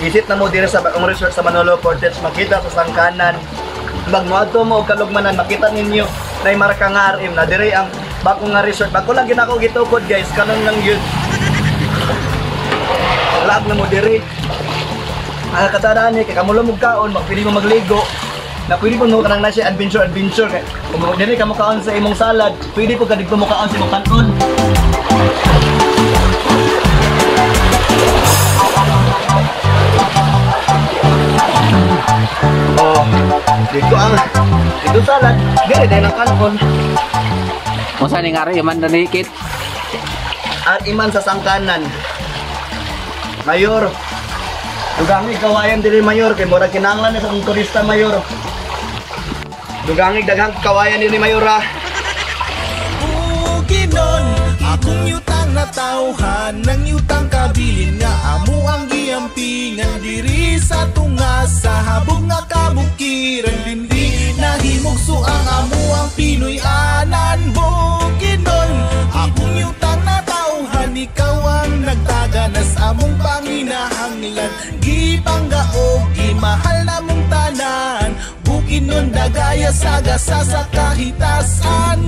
Visit na mo dire sa Bagong Resort sa Manolo Portage, makita sa sangkanan. Magmuadto mo og kalugmanan, makita ninyo na may marka nga RM na dire ang Bagong nga resort. Bago lang ginako gitukod guys, kanon lang yun. Lag na mo dire. Ang katadaan ni kay kamulo mo kaon, magpili mo magligo. Na pwede po mo kanang na siya adventure. Kung dire ka mo kaon sa imong salad, pwede po kadig mo kaon sa imong kanon. Oh, dito salad, dire dahil ang kanon. Kung saan yung ari, iman na nikit. At iman sa sangkanan. Mayor, dugangig kawayan diri Mayor, kay mura kinahanglan na sa mga turista Mayor. Dugangig daghang kawayan diri Mayor ha. Ginon, akong yutang natauhan, ng yutang kabilin nga amo ang giampingan diri sa tunga sa habog nga kabukiran dindi nahimugso ang amo ang Pinoy anan. Ginon, akong yutang natauhan, ikaw ang nagtaganas among panginahanglan, gipanggaog gimahal na mong tanan, Bukinon dagaya sa gasa sa kahitasan.